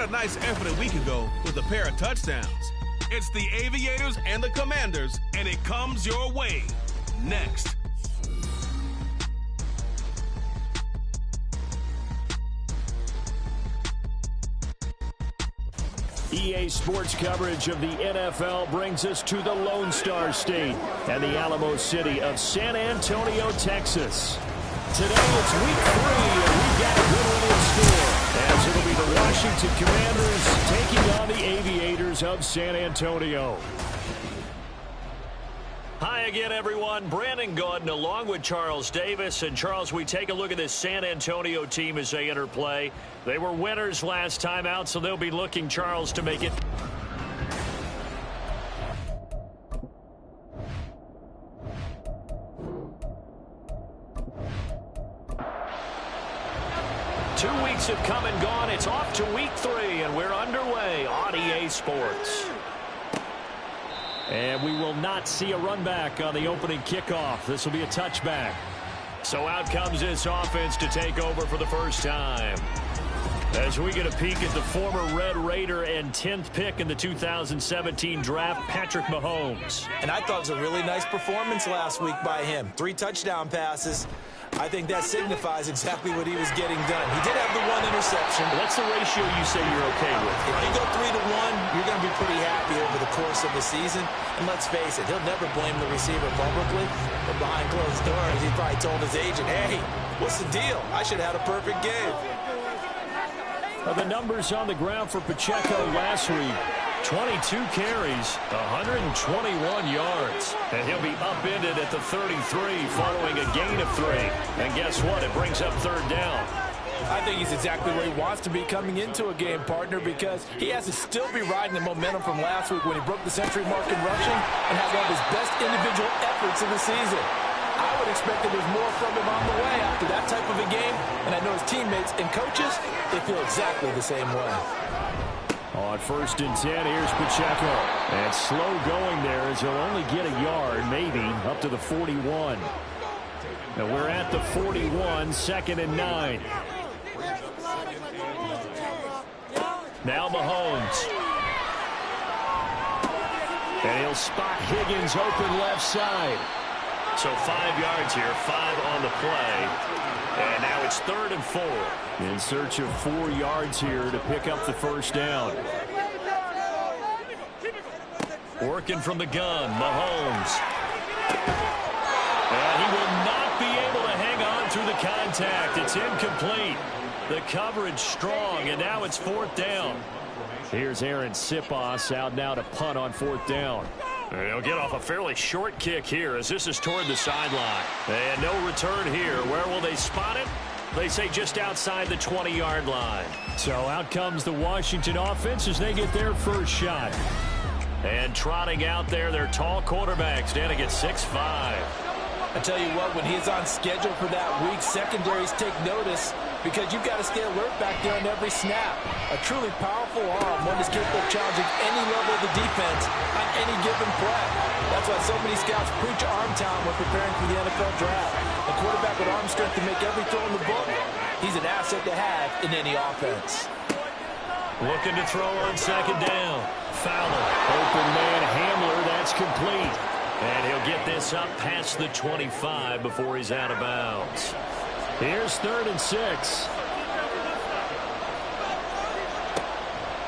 had a nice effort a week ago with a pair of touchdowns. It's the Aviators and the Commanders, and it comes your way next. EA Sports coverage of the NFL brings us to the Lone Star State and the Alamo City of San Antonio, Texas. Today it's week 3, and we've got a good one in store, as it'll be the Washington Commanders taking on the Aviators of San Antonio. Hi again, everyone. Brandon Gordon along with Charles Davis. And, Charles, we take a look at this San Antonio team as they enter play. They were winners last time out, so they'll be looking, Charles, to make it. Two weeks have come and gone. It's off to week 3, and we're underway on EA Sports. And we will not see a run back on the opening kickoff. This will be a touchback. So out comes this offense to take over for the first time. As we get a peek at the former Red Raider and 10th pick in the 2017 draft, Patrick Mahomes. And I thought it was a really nice performance last week by him. 3 touchdown passes. I think that signifies exactly what he was getting done. He did have the 1 interception. What's the ratio you say you're okay with? If you go 3 to 1, you're going to be pretty happy over the course of the season. And let's face it, he'll never blame the receiver publicly. But behind closed doors, he probably told his agent, hey, what's the deal? I should have had a perfect game. The numbers on the ground for Pacheco last week. 22 carries, 121 yards. And he'll be upended at the 33 following a gain of 3. And guess what? It brings up 3rd down. I think he's exactly where he wants to be coming into a game, partner, because he has to still be riding the momentum from last week when he broke the century mark in rushing and had one of his best individual efforts of the season. I would expect that there's more from him on the way after that type of a game, and I know his teammates and coaches, they feel exactly the same way. On 1st and 10, here's Pacheco. And slow going there as he'll only get a yard, maybe, up to the 41. And we're at the 41, 2nd and 9. Now Mahomes. And he'll spot Higgins open left side. So 5 yards here, 5 on the play. And now it's 3rd and 4. In search of 4 yards here to pick up the first down. Working from the gun, Mahomes. And he will not be able to hang on through the contact. It's incomplete. The coverage strong, and now it's 4th down. Here's Aaron Sipos out now to punt on 4th down. He'll get off a fairly short kick here as this is toward the sideline. And no return here. Where will they spot it? They say just outside the 20-yard line. So out comes the Washington offense as they get their first shot. And trotting out there, their tall quarterback standing at 6'5". I tell you what, when he's on schedule for that week, secondaries take notice because you've got to stay alert back there on every snap. A truly powerful arm, one that's capable of challenging any level of the defense on any given play. That's why so many scouts preach arm talent when preparing for the NFL draft. A quarterback with arm strength to make every throw in the book, he's an asset to have in any offense. Looking to throw on 2nd down. Fowler, open man Hamler, that's complete. And he'll get this up past the 25 before he's out of bounds. Here's 3rd and 6.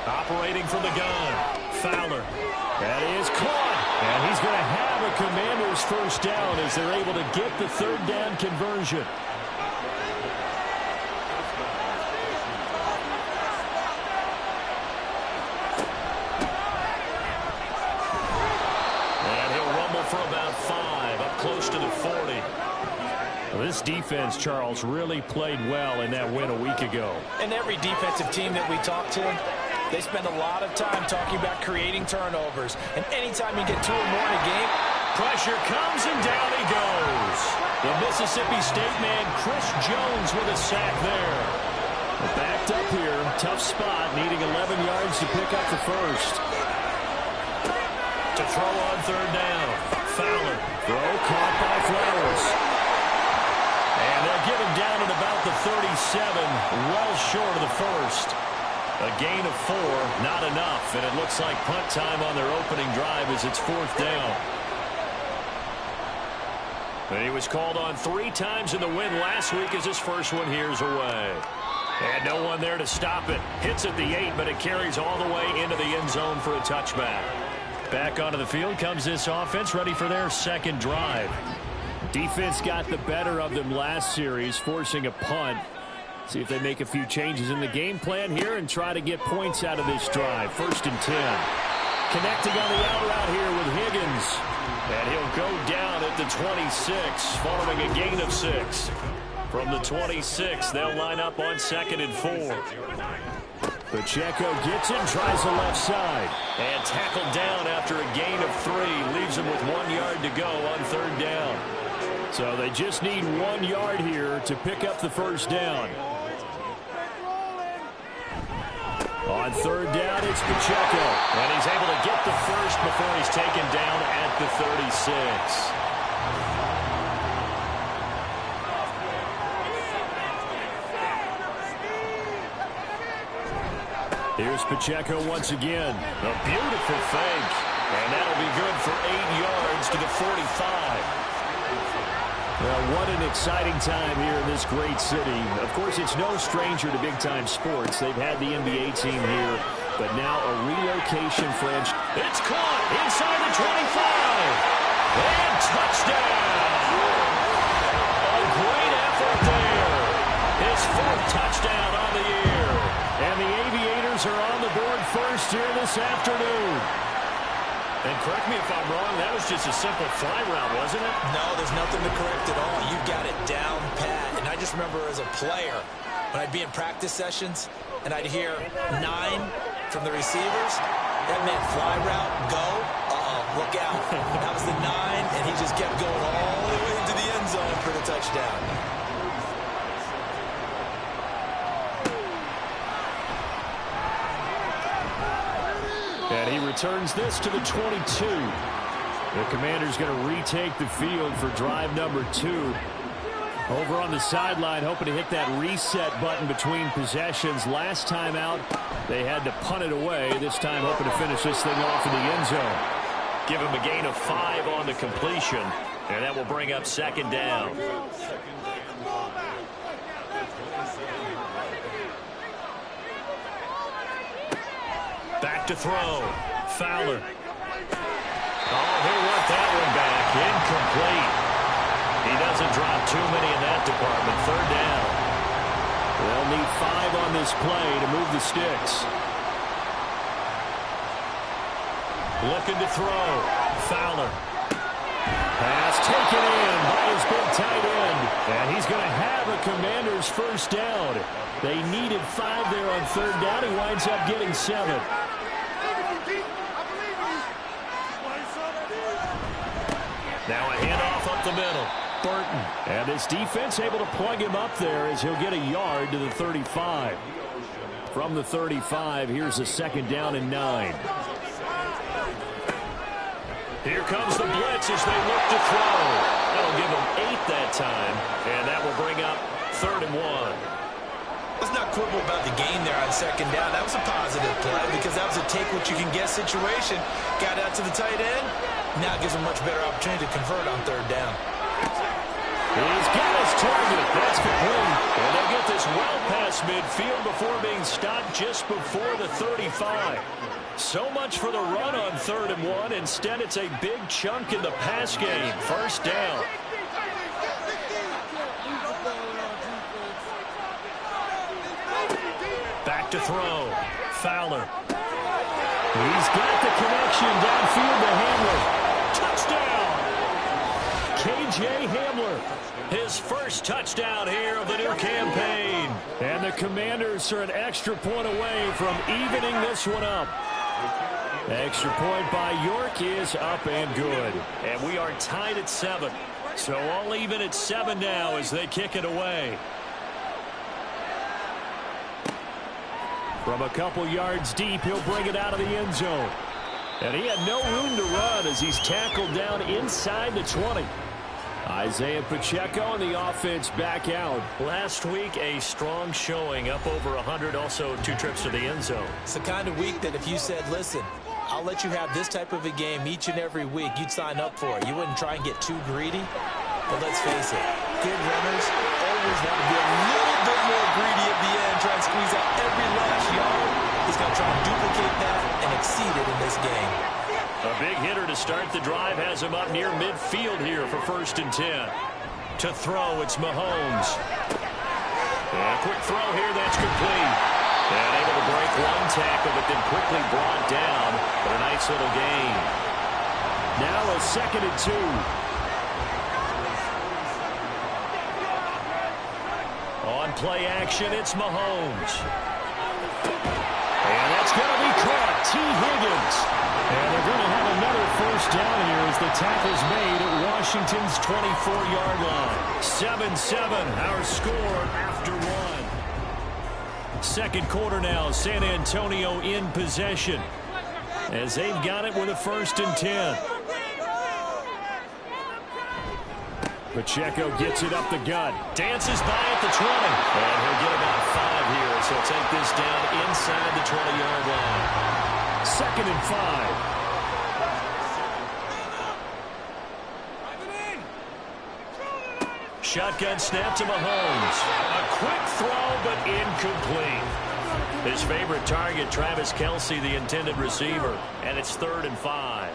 Operating from the gun. Fowler. That is caught. And he's going to have a Commander's first down as they're able to get the 3rd down conversion. For about 5, up close to the 40. Well, this defense, Charles, really played well in that win a week ago. And every defensive team that we talk to, they spend a lot of time talking about creating turnovers. And anytime you get 2 or more in a game, pressure comes and down he goes. The Mississippi State man, Chris Jones, with a sack there. Backed up here, tough spot, needing 11 yards to pick up the first. To throw on 3rd down. Fowler. Throw caught by Flowers. And they'll get him down at about the 37, well short of the first. A gain of 4, not enough, and it looks like punt time on their opening drive as it's 4th down. And he was called on 3 times in the win last week as his first one here's away. And no one there to stop it. Hits at the 8, but it carries all the way into the end zone for a touchback. Back onto the field comes this offense, ready for their second drive. Defense got the better of them last series, forcing a punt. See if they make a few changes in the game plan here and try to get points out of this drive. 1st and 10. Connecting on the out route here with Higgins. And he'll go down at the 26, following a gain of 6. From the 26, they'll line up on 2nd and 4. Pacheco gets it, tries the left side. And tackled down after a gain of 3. Leaves him with 1 yard to go on 3rd down. So they just need 1 yard here to pick up the first down. On 3rd down, it's Pacheco. And he's able to get the first before he's taken down at the 36. Here's Pacheco once again. A beautiful fake. And that'll be good for 8 yards to the 45. Well, what an exciting time here in this great city. Of course, it's no stranger to big-time sports. They've had the NBA team here, but now a relocation franchise. It's caught inside the 25. And touchdown. A great effort there. His 4th touchdown on the year. And the Aviators are on the board first here this afternoon. And correct me if I'm wrong, that was just a simple fly route, wasn't it? No, there's nothing to correct at all. You've got it down pat. And I just remember as a player, when I'd be in practice sessions, and I'd hear 9 from the receivers, that meant fly route, go, look out. That was the 9, and he just kept going all the way into the end zone for the touchdown. And he returns this to the 22. The Commander's going to retake the field for drive number 2. Over on the sideline, hoping to hit that reset button between possessions. Last time out, they had to punt it away. This time, hoping to finish this thing off in the end zone. Give him a gain of 5 on the completion, and that will bring up 2nd down. Back to throw. Fowler. Oh, he'll want that one back. Incomplete. He doesn't drop too many in that department. 3rd down. They'll need 5 on this play to move the sticks. Looking to throw. Fowler. Pass taken in by his big tight end. And he's going to have a Commander's first down. They needed 5 there on 3rd down. He winds up getting 7. Now a handoff up the middle. Burton. And this defense able to plug him up there as he'll get a yard to the 35. From the 35, here's a 2nd down and 9. Here comes the blitz as they look to throw. That'll give them 8 that time. And that will bring up 3rd and 1. Let's not quibble about the gain there on 2nd down. That was a positive play because that was a take-what-you-can-get situation. Got out to the tight end. Now gives him a much better opportunity to convert on 3rd down. He's got his target. That's complete. And they get this well past midfield before being stopped just before the 35. So much for the run on 3rd and 1. Instead, it's a big chunk in the pass game. 1st down. Back to throw. Fowler. He's got the connection downfield to Hamler. Touchdown! K.J. Hamler. His first touchdown here of the new campaign. And the Commanders are an extra point away from evening this one up. Extra point by York is up and good. And we are tied at 7. So all even at 7 now as they kick it away. From a couple yards deep, he'll bring it out of the end zone. And he had no room to run as he's tackled down inside the 20. Isaiah Pacheco and the offense back out. Last week, a strong showing, up over 100, also 2 trips to the end zone. It's the kind of week that if you said, listen, I'll let you have this type of a game each and every week, you'd sign up for it. You wouldn't try and get too greedy. But let's face it, good runners always want to be a little bit more greedy at the end, try and squeeze out every last yard. He's going to try and duplicate that and exceed it in this game. A big hitter to start the drive has him up near midfield here for 1st and 10. To throw, it's Mahomes. And a quick throw here, that's complete. And able to break one tackle, but then quickly brought down. But a nice little gain. Now a 2nd and 2. On play action, it's Mahomes. And that's going to be caught. T. Higgins. And they're going to have another 1st down here as the tackle's made at Washington's 24-yard line. 7-7, our score after 1. 2nd quarter now, San Antonio in possession as they've got it with a 1st and 10. Pacheco gets it up the gut. Dances by at the 20. And he'll get about 5 here, so take this down inside the 20-yard line. 2nd and 5. Shotgun snap to Mahomes. A quick throw, but incomplete. His favorite target, Travis Kelce, the intended receiver. And it's 3rd and 5.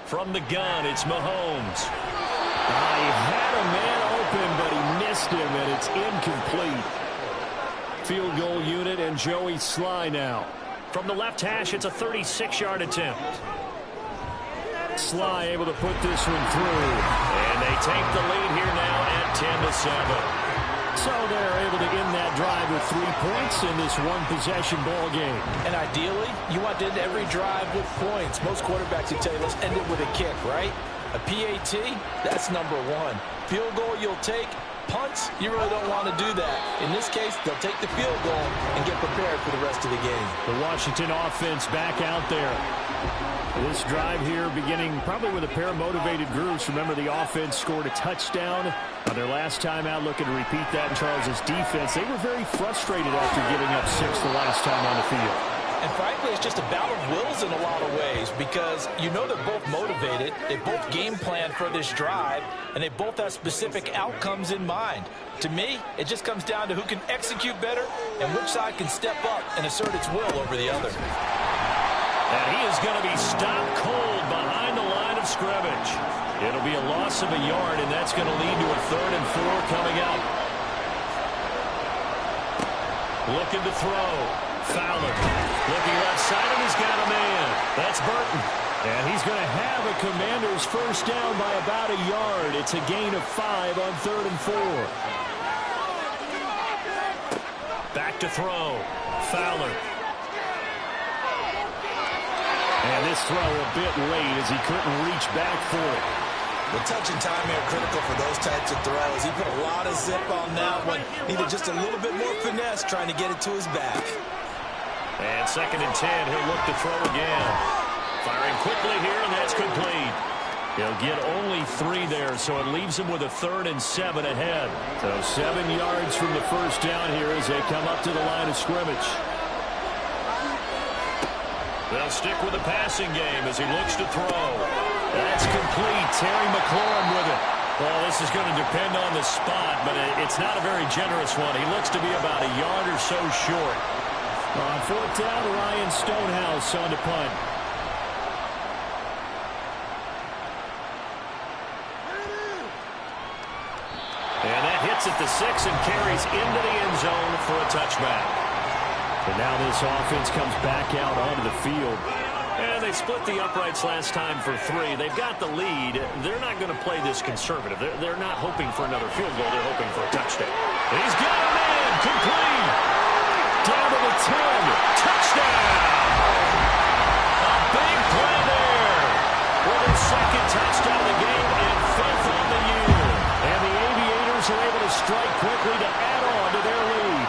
From the gun, it's Mahomes. He had a man open, but he missed him, and it's incomplete. Field goal unit and Joey Sly now. From the left hash, it's a 36-yard attempt. Sly able to put this one through. And they take the lead here now at 10-7. So they're able to end that drive with 3 points in this one-possession ball game. And ideally, you want to end every drive with points. Most quarterbacks would tell you, let's end it with a kick, right? A PAT, that's number 1. Field goal you'll take. Punts, you really don't want to do that. In this case, they'll take the field goal and get prepared for the rest of the game. The Washington offense back out there. This drive here beginning probably with a pair of motivated groups. Remember, the offense scored a touchdown on their last time out. Looking to repeat that in Charles' defense. They were very frustrated after giving up 6 the last time on the field. And frankly, it's just a battle of wills in a lot of ways because you know they're both motivated. They both game plan for this drive, and they both have specific outcomes in mind. To me, it just comes down to who can execute better and which side can step up and assert its will over the other. And he is going to be stopped cold behind the line of scrimmage. It'll be a loss of a yard, and that's going to lead to a 3rd and 4 coming up. Looking to throw. Fowler. Looking left side, and he's got a man. That's Burton. And he's going to have a Commander's 1st down by about a yard. It's a gain of 5 on 3rd and 4. Back to throw. Fowler. And this throw a bit late as he couldn't reach back for it. The touch and time here critical for those types of throws. He put a lot of zip on that one. Needed just a little bit more finesse trying to get it to his back. And 2nd and 10, he'll look to throw again. Firing quickly here, and that's complete. He'll get only 3 there, so it leaves him with a 3rd and 7 ahead. So 7 yards from the 1st down here as they come up to the line of scrimmage. They'll stick with the passing game as he looks to throw. That's complete. Terry McLaurin with it. Well, this is going to depend on the spot, but it's not a very generous one. He looks to be about a yard or so short. On 4th down, Ryan Stonehouse on to punt. And that hits at the 6 and carries into the end zone for a touchback. And now this offense comes back out onto the field. And they split the uprights last time for 3. They've got the lead. They're not going to play this conservative. They're not hoping for another field goal. They're hoping for a touchdown. And he's got a man. Complete. Down to the 10. Touchdown. A big play there. For their 2nd touchdown of the game and 5th on the year. And the Aviators are able to strike quickly to add on to their lead.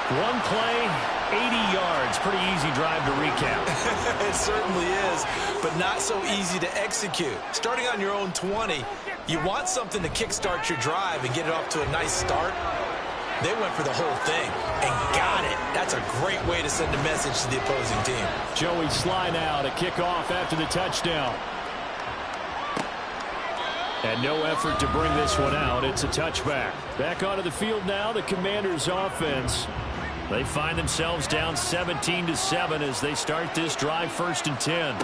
One play, 80 yards. Pretty easy drive to recap. It certainly is, but not so easy to execute. Starting on your own 20, you want something to kickstart your drive and get it off to a nice start. They went for the whole thing and got it. That's a great way to send a message to the opposing team. Joey Sly now to kick off after the touchdown. And no effort to bring this one out. It's a touchback. Back onto the field now, the Commanders' offense. They find themselves down 17-7 as they start this drive 1st and 10.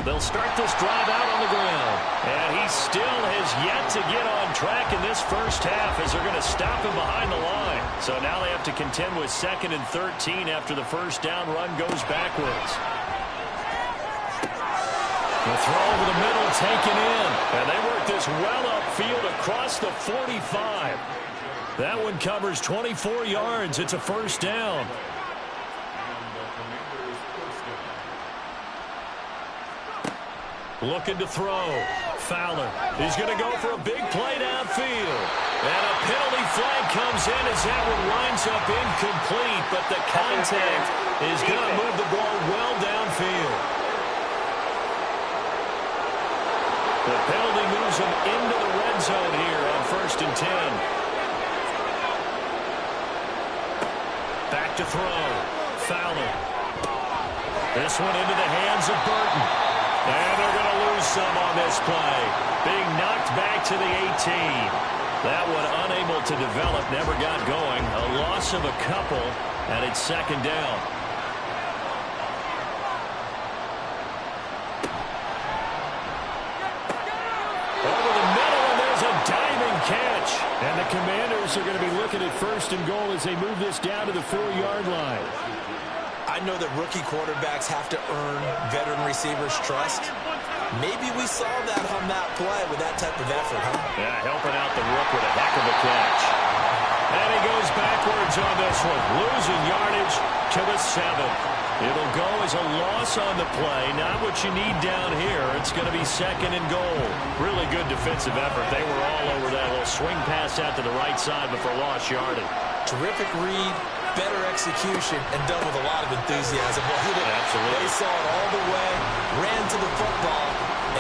They'll start this drive out on the ground. And he still has yet to get on track in this first half as they're going to stop him behind the line. So now they have to contend with 2nd and 13 after the first down run goes backwards. The throw over the middle taken in. And they work this well upfield across the 45. That one covers 24 yards. It's a first down. Looking to throw. Fowler. He's going to go for a big play downfield. And a penalty flag comes in as that one winds up incomplete. But the contact is going to move the ball well downfield. The penalty moves him into the red zone here on 1st and 10. Back to throw. Fowler. This one into the hands of Burton. And they're going to lose some on this play. Being knocked back to the 18. That one unable to develop, never got going. A loss of a couple, and it's 2nd down. Catch. And the Commanders are going to be looking at 1st and goal as they move this down to the 4-yard line. I know that rookie quarterbacks have to earn veteran receivers' trust. Maybe we saw that on that play with that type of effort, huh? Yeah, helping out the rook with a heck of a catch. And he goes backwards on this one, losing yardage to the 7. It'll go as a loss on the play. Not what you need down here. It's going to be 2nd and goal. Really good defensive effort. They were all over that little swing pass out to the right side before lost yardage. Terrific read, better execution, and done with a lot of enthusiasm. Absolutely. They saw it all the way, ran to the football,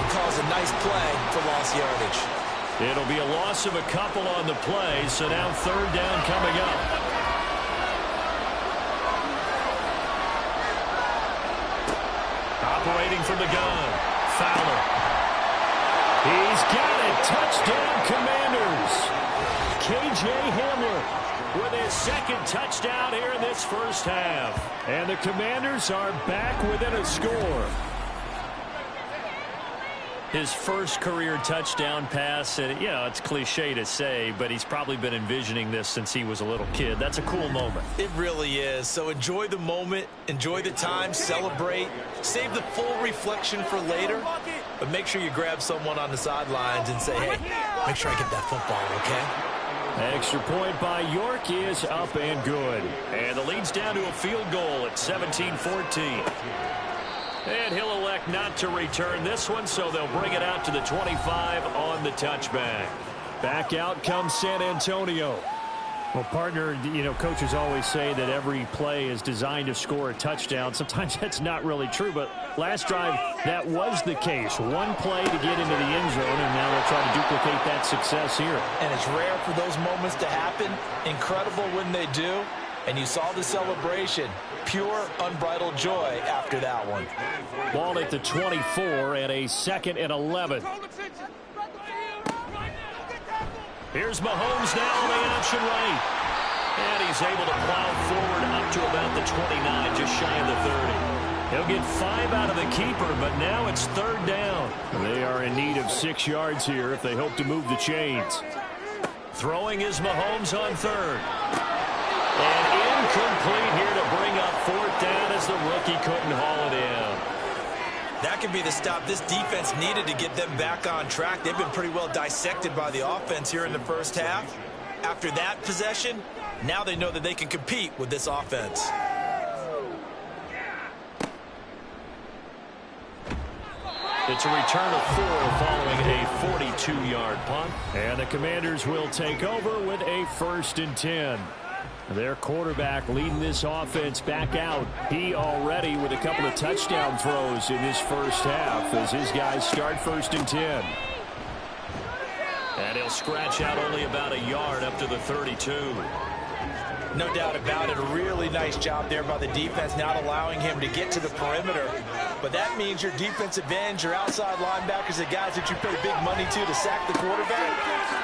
and caused a nice play for lost yardage. It'll be a loss of a couple on the play, so now 3rd down coming up. Operating from the gun. Fowler. He's got it. Touchdown, Commanders. K.J. Hamler with his 2nd touchdown here in this first half. And the Commanders are back within a score. His first career touchdown pass, and it's cliche to say, but he's probably been envisioning this since he was a little kid. That's a cool moment. It really is. So enjoy the moment, enjoy the time, celebrate, save the full reflection for later, but make sure you grab someone on the sidelines and say, hey, make sure I get that football, okay? Extra point by York is up and good. And the lead's down to a field goal at 17-14. And he'll elect not to return this one, so they'll bring it out to the 25 on the touchback. Back out comes San Antonio. Well, partner, coaches always say that every play is designed to score a touchdown. Sometimes that's not really true, but last drive, that was the case. One play to get into the end zone, and now they'll try to duplicate that success here. And it's rare for those moments to happen. Incredible when they do. And you saw the celebration. Pure, unbridled joy after that one. Ball at the 24 and a 2nd and 11. Here's Mahomes now on the option right. And he's able to plow forward up to about the 29, just shy of the 30. He'll get 5 out of the keeper, but now it's 3rd down. They are in need of 6 yards here if they hope to move the chains. Throwing is Mahomes on 3rd. And incomplete here to bring up 4th down as the rookie couldn't haul it in. That could be the stop this defense needed to get them back on track. They've been pretty well dissected by the offense here in the first half. After that possession, now they know that they can compete with this offense. It's a return of 4 following a 42-yard punt. And the Commanders will take over with a 1st and 10. Their quarterback leading this offense back out. He already with a couple of touchdown throws in this first half as his guys start 1st and 10. And he'll scratch out only about a yard up to the 32. No doubt about it. A really nice job there by the defense, not allowing him to get to the perimeter. But that means your defensive ends, your outside linebackers, the guys that you pay big money to sack the quarterback,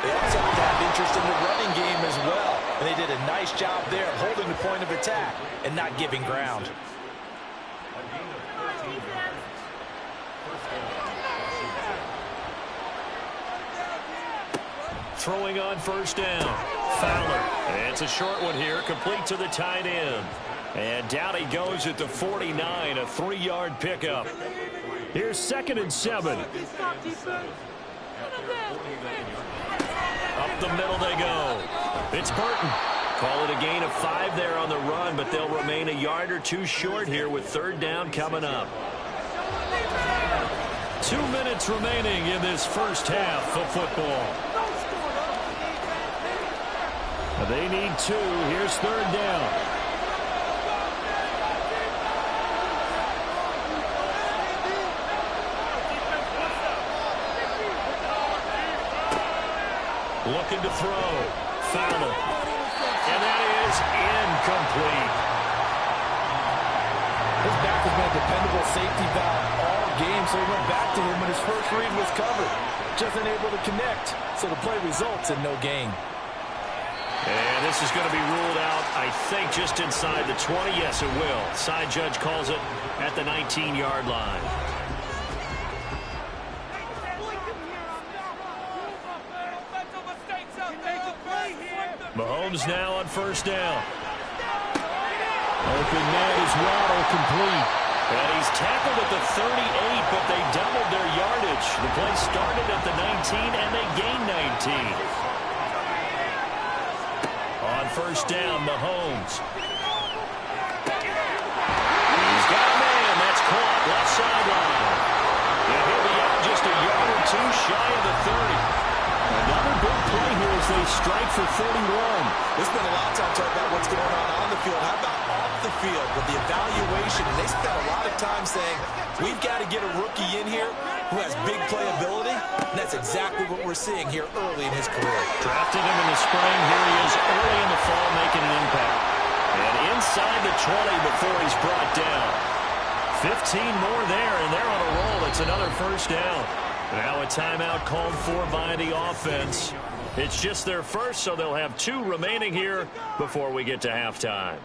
they also have to have interest in the running game as well. And they did a nice job there holding the point of attack and not giving ground. Throwing on 1st down. Fowler. It's a short one here, complete to the tight end. And down he goes at the 49, a 3-yard pickup. Here's 2nd and 7. Up the middle they go. It's Burton. Call it a gain of 5 there on the run, but they'll remain a yard or 2 short here with 3rd down coming up. 2 minutes remaining in this first half of football. They need 2. Here's 3rd down. Looking to throw. Fowler. And that is incomplete. His back has been a dependable safety valve all game, so he went back to him when his first read was covered. Just unable to connect, so the play results in no gain. And this is going to be ruled out, I think, just inside the 20. Yes, it will. Side judge calls it at the 19-yard line. Mahomes now on 1st down. Open man is Waddle, complete. And he's tackled at the 38, but they doubled their yardage. The play started at the 19, and they gained 19. On 1st down, Mahomes. He's got a man. That's caught. Left sideline. And he'll be out just a yard or 2 shy of the 30. Another big play here as they strike for 31. There's been a lot of time talking about what's going on the field. How about off the field with the evaluation? And they spent a lot of time saying, we've got to get a rookie in here who has big playability. And that's exactly what we're seeing here early in his career. Drafted him in the spring. Here he is early in the fall making an impact. And inside the 20 before he's brought down. 15 more there, and they're on a roll. It's another 1st down. Now a timeout called for by the offense. It's just their first, so they'll have 2 remaining here before we get to halftime.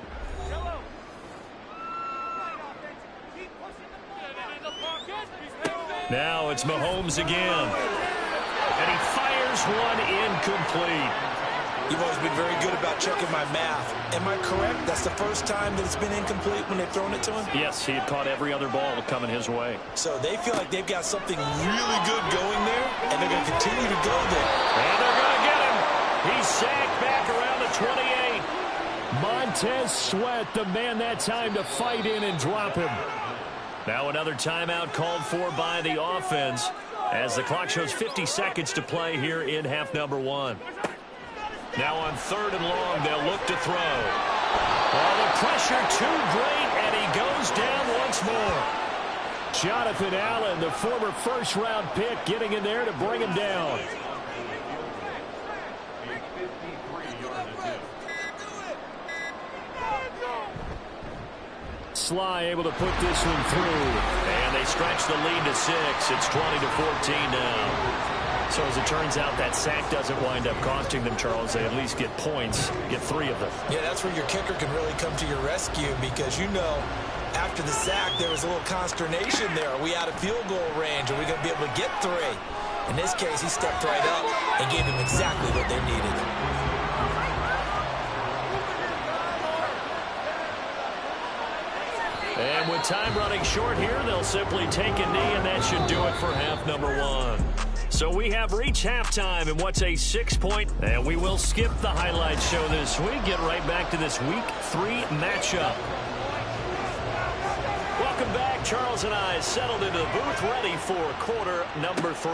Now it's Mahomes again. And he fires one incomplete. You've always been very good about checking my math. Am I correct? That's the first time that it's been incomplete when they've thrown it to him? Yes, he had caught every other ball coming his way. So they feel like they've got something really good going there, and they're going to continue to go there. And they're going to get him. He's sacked back around the 28. Montez Sweat, the man that time to fight in and drop him. Now another timeout called for by the offense as the clock shows 50 seconds to play here in half number 1. Now on 3rd and long, they'll look to throw. Well, the pressure too great, and he goes down once more. Jonathan Allen, the former 1st-round pick, getting in there to bring him down. Sly able to put this one through. And they stretch the lead to 6. It's 20-14 now. So as it turns out, that sack doesn't wind up costing them, Charles. They at least get points, get 3 of them. Yeah, that's where your kicker can really come to your rescue because, you know, after the sack, there was a little consternation there. Are we out of field goal range? Are we going to be able to get 3? In this case, he stepped right up and gave them exactly what they needed. And with time running short here, they'll simply take a knee, and that should do it for half number 1. So we have reached halftime in what's a 6-point, and we will skip the highlight show this week. Get right back to this Week 3 matchup. Welcome back. Charles and I settled into the booth, ready for quarter number 3.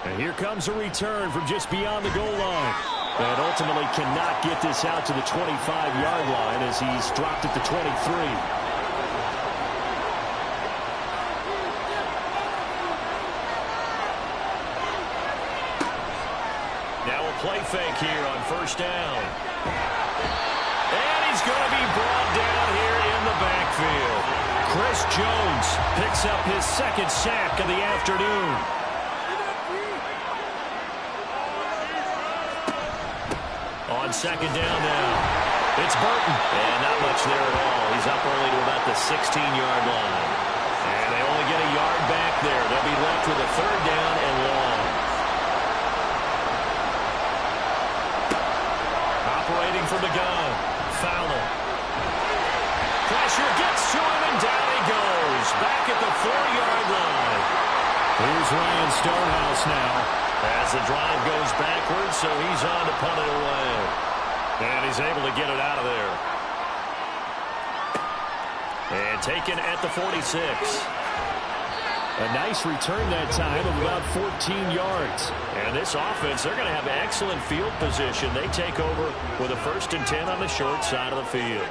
And here comes a return from just beyond the goal line. And ultimately cannot get this out to the 25-yard line as he's dropped at the 23. Now a play fake here on first down. And he's going to be brought down here in the backfield. Chris Jones picks up his second sack of the afternoon. On second down now, it's Burton. And not much there at all. He's up only to about the 16-yard line. And they only get a yard back there. They'll be left with a third down and long. Operating from the gun, Fowler. Pressure gets to him, and down he goes. Back at the 4-yard line. Here's Ryan Stonehouse now. As the drive goes backwards, so he's on to punt it away. And he's able to get it out of there. And taken at the 46. A nice return that time of about 14 yards. And this offense, they're going to have excellent field position. They take over with a 1st and 10 on the short side of the field.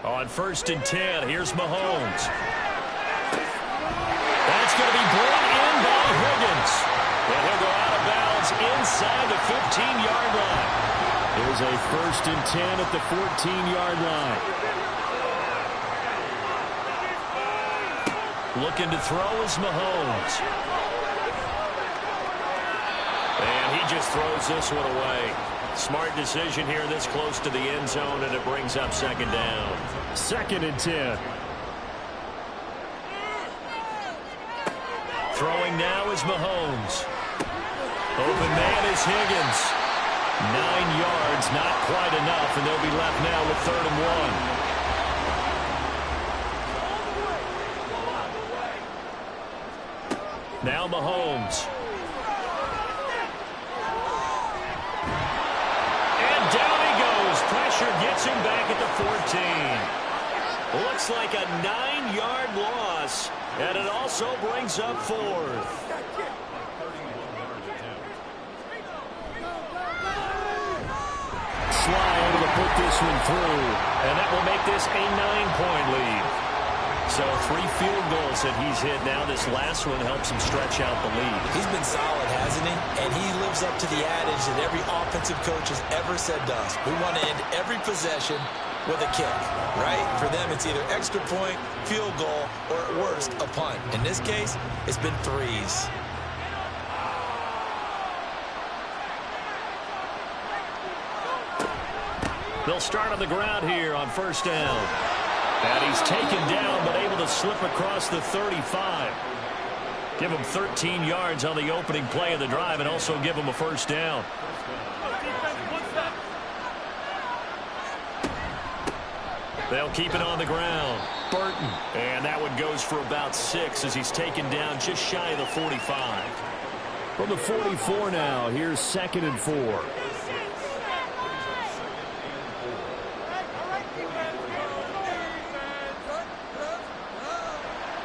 On 1st and 10, here's Mahomes. That's going to be brought in by Higgins. And he'll go out of bounds inside the 15-yard line. Here's a 1st and 10 at the 14-yard line. Looking to throw is Mahomes. And he just throws this one away. Smart decision here this close to the end zone, and it brings up second down. 2nd and 10. Throwing now is Mahomes. Open man is Higgins. 9 yards, not quite enough, and they'll be left now with 3rd and 1. Now Mahomes. Pressure gets him back at the 14. Looks like a 9-yard loss, and it also brings up 4th. Sly able to put this one through, and that will make this a 9-point lead. So 3 field goals that he's hit now. This last one helps him stretch out the lead. He's been solid, hasn't he? And he lives up to the adage that every offensive coach has ever said to us. We want to end every possession with a kick, right? For them, it's either extra point, field goal, or at worst, a punt. In this case, it's been 3s. They'll start on the ground here on 1st down. And he's taken down, but able to slip across the 35. Give him 13 yards on the opening play of the drive, and also give him a 1st down. They'll keep it on the ground. Burton. And that one goes for about 6 as he's taken down just shy of the 45. From the 44 now, here's 2nd and 4.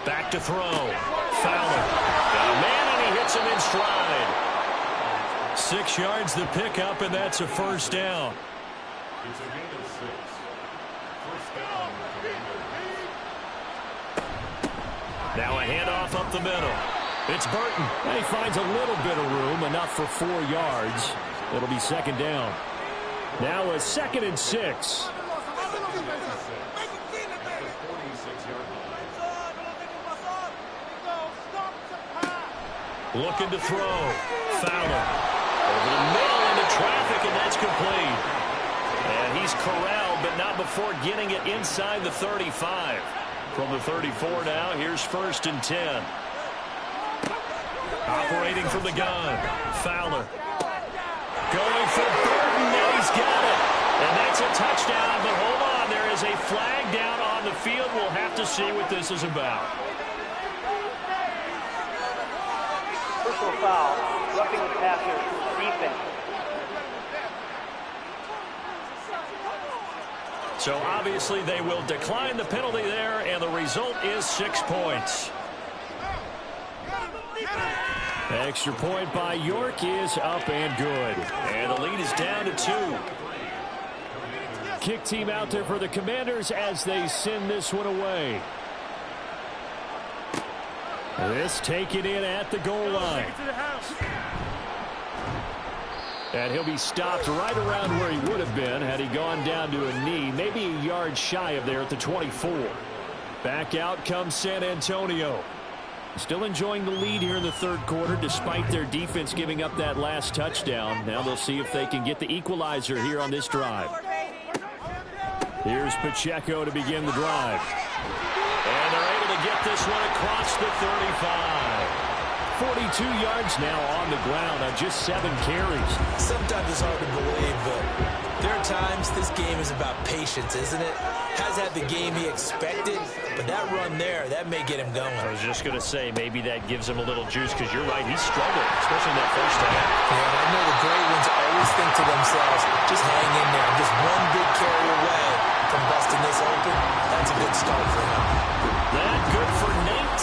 Back to throw. Fowler. Got a man, and he hits him in stride. 6 yards the pickup, and that's a 1st down. It's a gain of 6. 1st down. Now a handoff up the middle. It's Burton. And he finds a little bit of room, enough for 4 yards. It'll be 2nd down. Now a 2nd and 6. Looking to throw. Fowler. Over the middle into traffic, and that's complete. And he's corralled, but not before getting it inside the 35. From the 34 now, here's 1st and 10. Operating from the gun. Fowler. Going for Burton, and he's got it. And that's a touchdown, but hold on, there is a flag down on the field. We'll have to see what this is about. Personal foul, roughing the passer, defense. So obviously they will decline the penalty there, and the result is 6 points. Extra point by York is up and good. And the lead is down to 2. Kick team out there for the Commanders as they send this one away. This taken in at the goal line. And he'll be stopped right around where he would have been had he gone down to a knee, maybe a yard shy of there at the 24. Back out comes San Antonio. Still enjoying the lead here in the third quarter despite their defense giving up that last touchdown. Now they'll see if they can get the equalizer here on this drive. Here's Pacheco to begin the drive. And they're able to get this one across the 35. 42 yards now on the ground on just 7 carries. Sometimes it's hard to believe, but there are times this game is about patience, isn't it? Has had the game he expected, but that run there, that may get him going. I was just going to say, maybe that gives him a little juice, because you're right, he's struggling, especially in that first half. Yeah, and I know the great ones always think to themselves, just hang in there. Just one big carry away from busting this open. That's a good start for him. That good for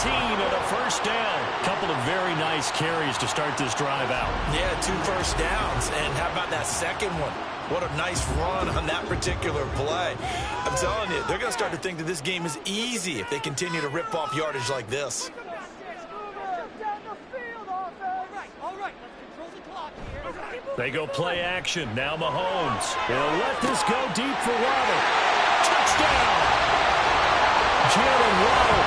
19 and a first down. Couple of very nice carries to start this drive out. Yeah, 2 first downs. And how about that second one? What a nice run on that particular play. I'm telling you, they're going to start to think that this game is easy if they continue to rip off yardage like this. They go play action. Now Mahomes. They'll let this go deep for Waddle. Touchdown! Jalen Waddle,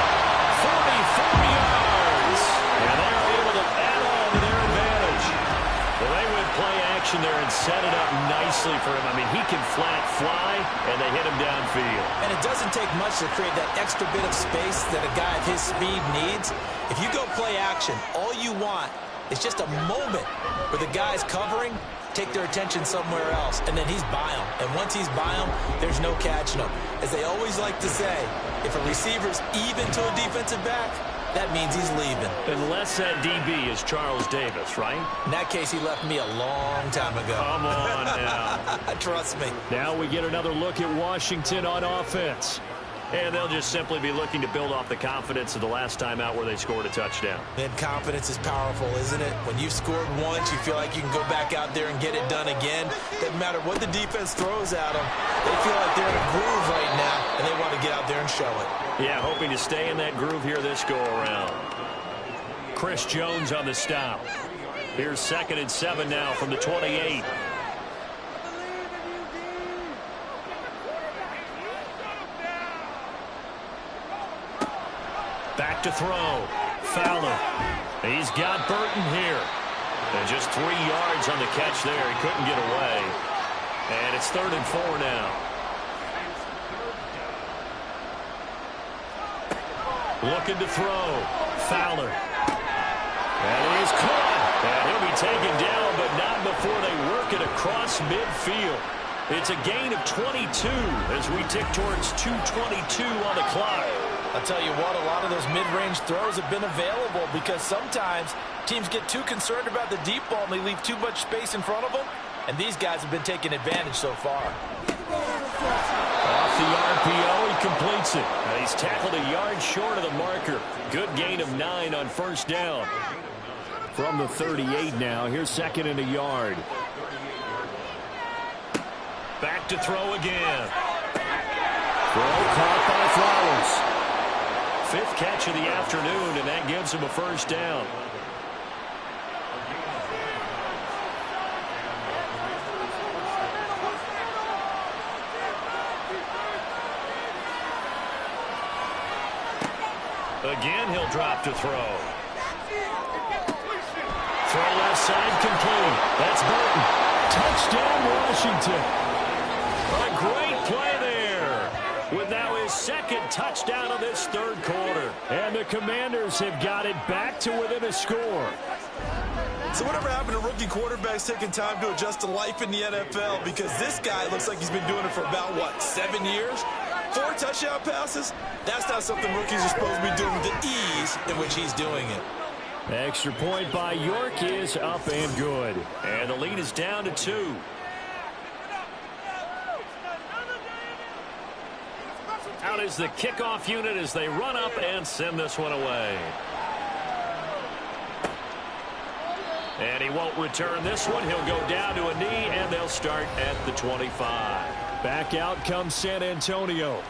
44 yards. And they're able to add on to their advantage. Well, they went play action there and set it up nicely for him. I mean, he can flat fly, and they hit him downfield. And it doesn't take much to create that extra bit of space that a guy of his speed needs. If you go play action, all you want is just a moment where the guys covering take their attention somewhere else, and then he's by them. And once he's by them, there's no catching him. As they always like to say, if a receiver's even to a defensive back, that means he's leaving. Unless that DB is Charles Davis, right? In that case, he left me a long time ago. Come on now. Trust me. Now we get another look at Washington on offense. And they'll just simply be looking to build off the confidence of the last time out where they scored a touchdown. And confidence is powerful, isn't it? When you've scored once, you feel like you can go back out there and get it done again. Doesn't matter what the defense throws at them. They feel like they're in a groove right now, and they want to get out there and show it. Yeah, hoping to stay in that groove here this go-around. Chris Jones on the stop. Here's 2nd and 7 now from the 28. Back to throw. Fowler. He's got Burton here. And just 3 yards on the catch there. He couldn't get away. And it's 3rd and 4 now. Looking to throw. Fowler. That is caught. And he'll be taken down, but not before they work it across midfield. It's a gain of 22 as we tick towards 2:22 on the clock. I'll tell you what, a lot of those mid-range throws have been available because sometimes teams get too concerned about the deep ball and they leave too much space in front of them, and these guys have been taking advantage so far. Off the RPO, he completes it. Now he's tackled a yard short of the marker. Good gain of 9 on first down. From the 38 now, here's 2nd and a yard. Back to throw again. Throw caught by Flowers. 5th catch of the afternoon, and that gives him a first down. Again, he'll drop to throw. Throw left side complete. That's Burton. Touchdown, Washington. A great play there. With now his 2nd touchdown of this 3rd quarter. And the Commanders have got it back to within a score. So whatever happened to rookie quarterbacks taking time to adjust to life in the NFL? Because this guy looks like he's been doing it for about, what, 7 years? 4 touchdown passes? That's not something rookies are supposed to be doing with the ease in which he's doing it. Extra point by York is up and good. And the lead is down to 2. Out is the kickoff unit as they run up and send this one away. And he won't return this one. He'll go down to a knee, and they'll start at the 25. Back out comes San Antonio.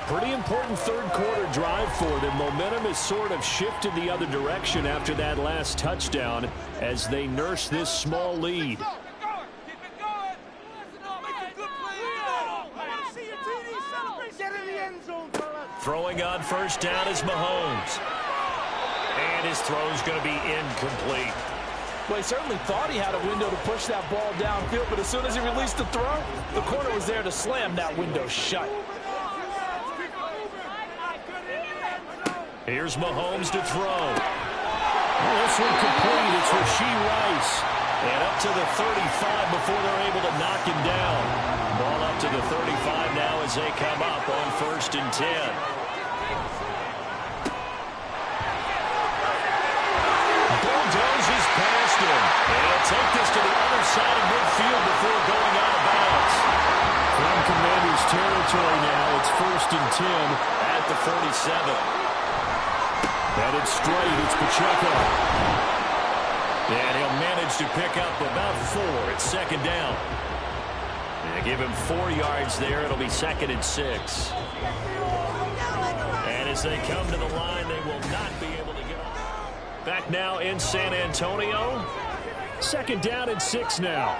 Pretty important third-quarter drive for them. Momentum has sort of shifted the other direction after that last touchdown as they nurse this small lead. Throwing on first down is Mahomes. And his throw's going to be incomplete. Well, he certainly thought he had a window to push that ball downfield, but as soon as he released the throw, the corner was there to slam that window shut. Here's Mahomes to throw. This one complete. It's Rashee Rice. And up to the 35 before they're able to knock him down. Ball up to the 35 now as they come up on 1st and 10. Bulldozes past him. And he'll take this to the other side of midfield before going out of bounds. From Commanders territory now, it's 1st and 10 at the 47. Headed straight, it's Pacheco. And he'll manage to pick up about 4. It's 2nd down. And give him 4 yards there. It'll be 2nd and 6. And as they come to the line, they will not be able to get off. Back now in San Antonio. 2nd down and 6 now.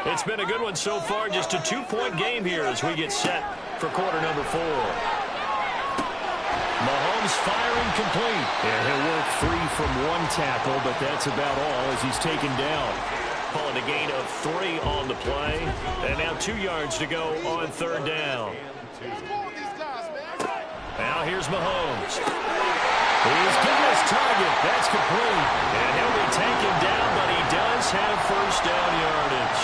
It's been a good one so far. Just a 2-point game here as we get set for quarter number 4. Mahomes firing complete. And he'll work free from one tackle, but that's about all as he's taken down. Calling a gain of 3 on the play. And now 2 yards to go on 3rd down. Now here's Mahomes. He's given his target. That's complete. And he'll be taken down, but he does have 1st down yardage.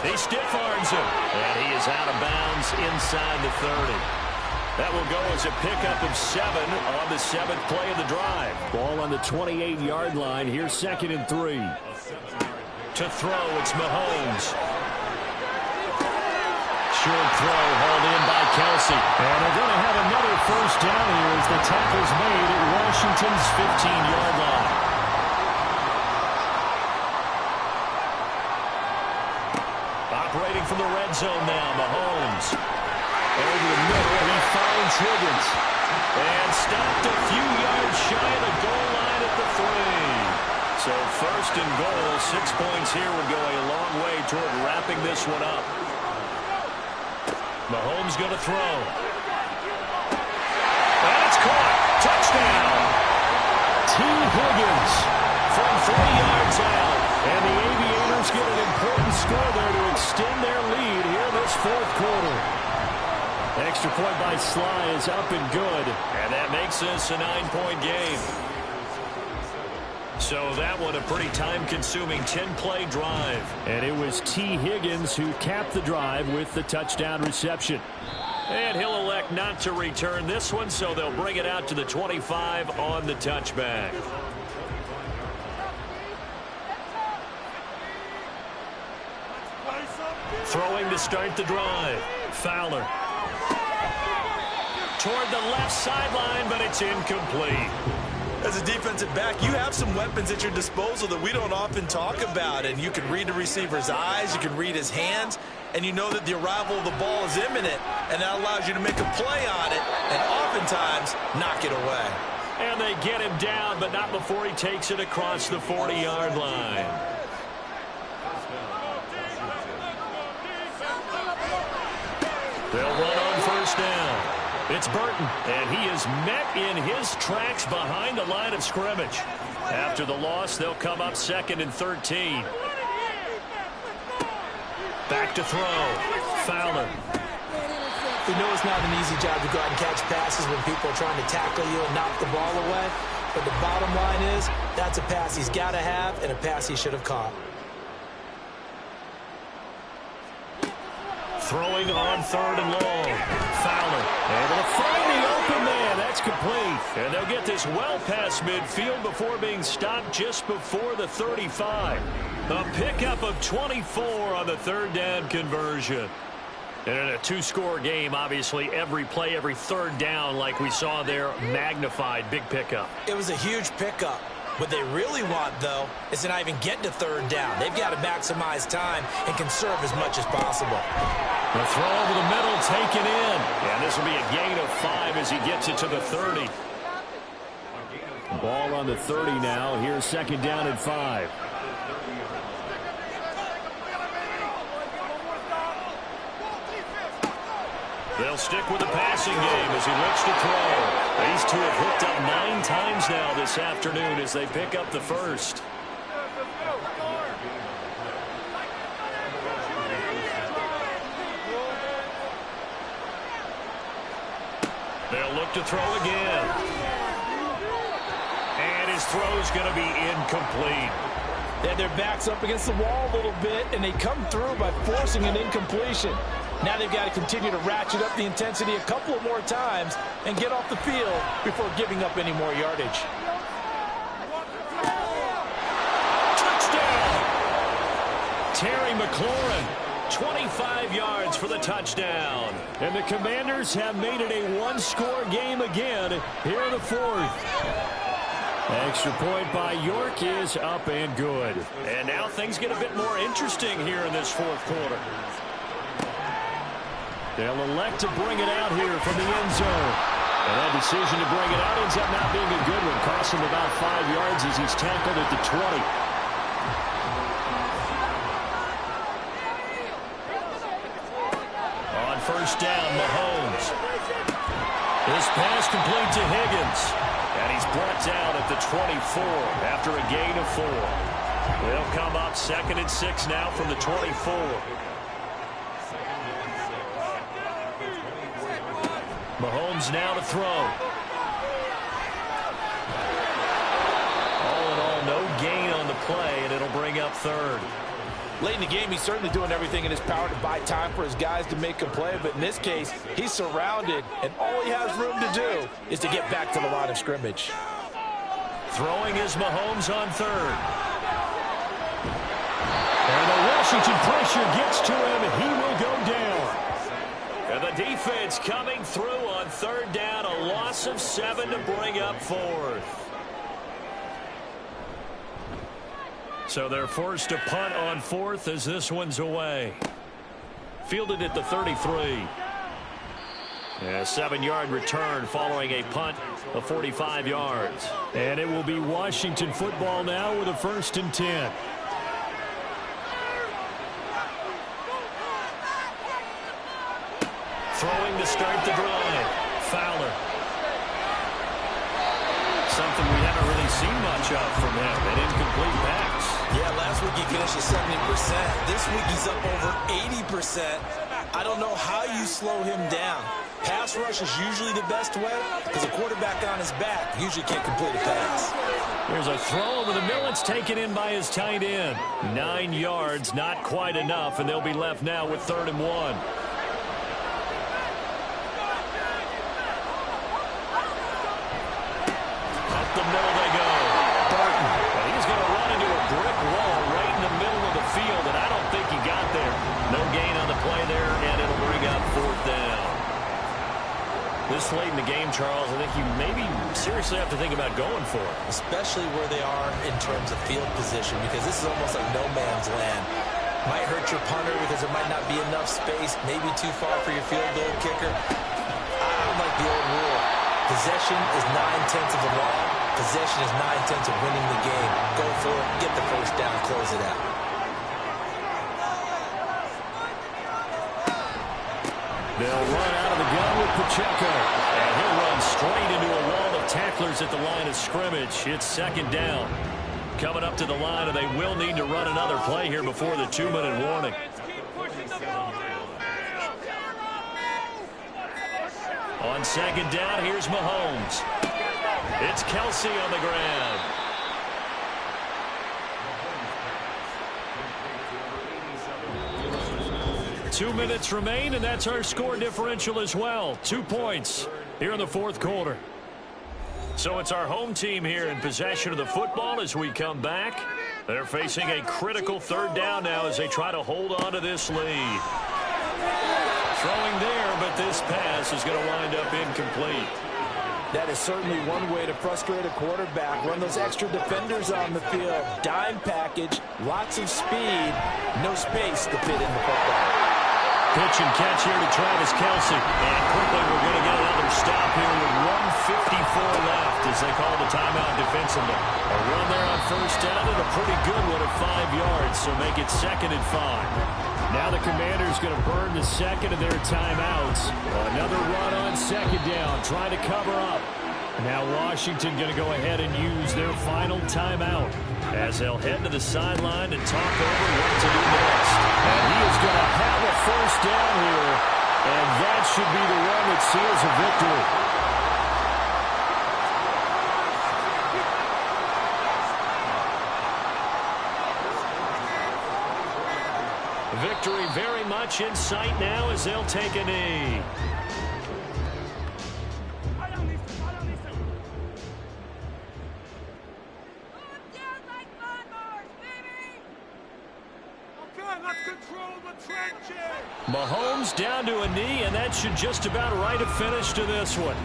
He stiff arms him, and he is out of bounds inside the 30. That will go as a pickup of 7 on the 7th play of the drive. Ball on the 28-yard line. Here's 2nd and 3. To throw, it's Mahomes. Short throw hauled in by Kelsey. And they're going to have another 1st down here as the tackle's made at Washington's 15-yard line. Operating from the red zone now, Mahomes. Over the middle, he finds Higgins. And stopped a few yards shy of the goal line at the 3. So 1st and goal, 6 points here would go a long way toward wrapping this one up. Mahomes going to throw. And it's caught. Touchdown. T. Higgins from 40 yards out. And the Aviators get an important score there to extend their lead here in this 4th quarter. Extra point by Sly is up and good. And that makes this a 9-point game. So that one a pretty time-consuming 10-play drive. And it was T. Higgins who capped the drive with the touchdown reception. And he'll elect not to return this one, so they'll bring it out to the 25 on the touchback. Throwing to start the drive. Fowler. Toward the left sideline, but it's incomplete. As a defensive back, you have some weapons at your disposal that we don't often talk about. And you can read the receiver's eyes, you can read his hands, and you know that the arrival of the ball is imminent. And that allows you to make a play on it and oftentimes knock it away. And they get him down, but not before he takes it across the 40-yard line. They'll run on 1st down. It's Burton, and he is met in his tracks behind the line of scrimmage. After the loss, they'll come up 2nd and 13. Back to throw. Fowler. We know it's not an easy job to go out and catch passes when people are trying to tackle you and knock the ball away. But the bottom line is, that's a pass he's got to have and a pass he should have caught. Throwing on 3rd and long. Fowler able to find the open man. That's complete. And they'll get this well past midfield before being stopped just before the 35. A pickup of 24 on the 3rd down conversion. And in a two-score game, obviously, every play, every third down, like we saw there, magnified. Big pickup. It was a huge pickup. What they really want, though, is to not even get to third down. They've got to maximize time and conserve as much as possible. The throw over the middle, taken in. And this will be a gain of 5 as he gets it to the 30. Ball on the 30 now. Here's second down and 5. They'll stick with the passing game as he looks to throw. These two have hooked up 9 times now this afternoon as they pick up the first. They'll look to throw again. And his throw's going to be incomplete. They had their backs up against the wall a little bit, and they come through by forcing an incompletion. Now they've got to continue to ratchet up the intensity a couple of more times and get off the field before giving up any more yardage. Touchdown! Terry McLaurin, 25 yards for the touchdown. And the Commanders have made it a one-score game again here in the fourth. Extra point by York is up and good. And now things get a bit more interesting here in this fourth quarter. They'll elect to bring it out here from the end zone. And that decision to bring it out ends up not being a good one. Costs him about 5 yards as he's tackled at the 20. On first down, Mahomes. This pass complete to Higgins. And he's brought down at the 24 after a gain of 4. They'll come up 2nd and 6 now from the 24. Mahomes now to throw. All in all, no gain on the play, and it'll bring up 3rd. Late in the game, he's certainly doing everything in his power to buy time for his guys to make a play. But in this case, he's surrounded, and all he has room to do is to get back to the line of scrimmage. Throwing is Mahomes on 3rd. And the Washington pressure gets to him, and he will go down. And the defense coming through on 3rd down, a loss of 7 to bring up 4th. So they're forced to punt on 4th as this one's away. Fielded at the 33. A 7-yard return following a punt of 45 yards. And it will be Washington football now with a 1st and 10. Throwing to start the drive. Fowler. Something we haven't really seen much of from him. An incomplete pass. Yeah, last week he finished at 70%. This week he's up over 80%. I don't know how you slow him down. Pass rush is usually the best way because a quarterback on his back usually can't complete a pass. Here's a throw over the middle. It's taken in by his tight end. 9 yards, not quite enough, and they'll be left now with 3rd and 1. The middle they go. Burton. And he's going to run into a brick wall right in the middle of the field, and I don't think he got there. No gain on the play there, and it'll bring up 4th down. This late in the game, Charles, I think you maybe seriously have to think about going for it. Especially where they are in terms of field position, because this is almost like no man's land. Might hurt your punter because there might not be enough space, maybe too far for your field goal kicker. I like the old rule. Possession is 9/10 of the law. Possession is 9/10 of winning the game. Go for it, get the first down, close it out. They'll run out of the gun with Pacheco. And he'll run straight into a wall of tacklers at the line of scrimmage. It's 2nd down. Coming up to the line, and they will need to run another play here before the 2-minute warning. On 2nd down, here's Mahomes. It's Kelsey on the ground. 2 minutes remain, and that's our score differential as well. 2 points here in the fourth quarter. So it's our home team here in possession of the football as we come back. They're facing a critical 3rd down now as they try to hold on to this lead. but this pass is going to wind up incomplete. That is certainly one way to frustrate a quarterback. Run those extra defenders on the field. Dime package, lots of speed, no space to fit in the football. Pitch and catch here to Travis Kelce. And quickly we're going to get another stop here with 1:54 left as they call the timeout defensively. A run there on first down and a pretty good one at 5 yards, so make it 2nd and 5. Now the Commanders going to burn the second of their timeouts. Another run on 2nd down, trying to cover up. Now Washington going to go ahead and use their final timeout as they'll head to the sideline and talk over what to do next. And he is going to have a first down here, and that should be the one that seals a victory. Victory very much in sight now as they'll take a knee. Mahomes down to a knee, and that should just about write a finish to this one.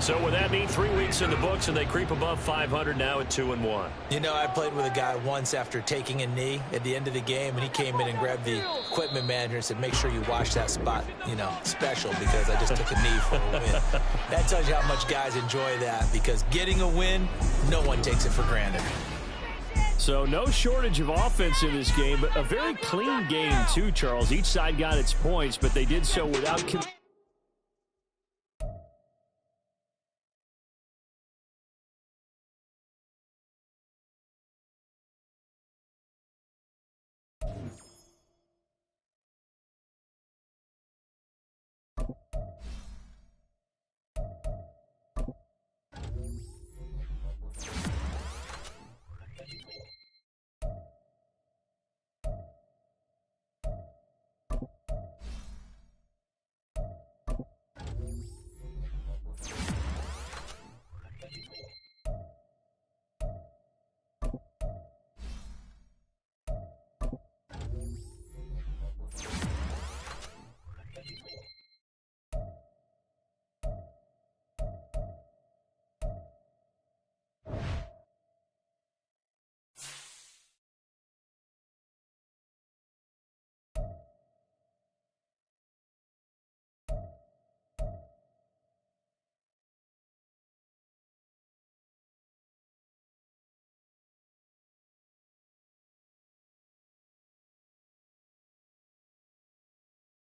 So with that knee, 3 weeks in the books, and they creep above 500 now at 2-1. You know, I played with a guy once after taking a knee at the end of the game, and he came in and grabbed the equipment manager and said, make sure you wash that spot, you know, special, because I just took a knee for a win. That tells you how much guys enjoy that, because getting a win, no one takes it for granted. So no shortage of offense in this game, but a very clean game too, Charles. Each side got its points, but they did so without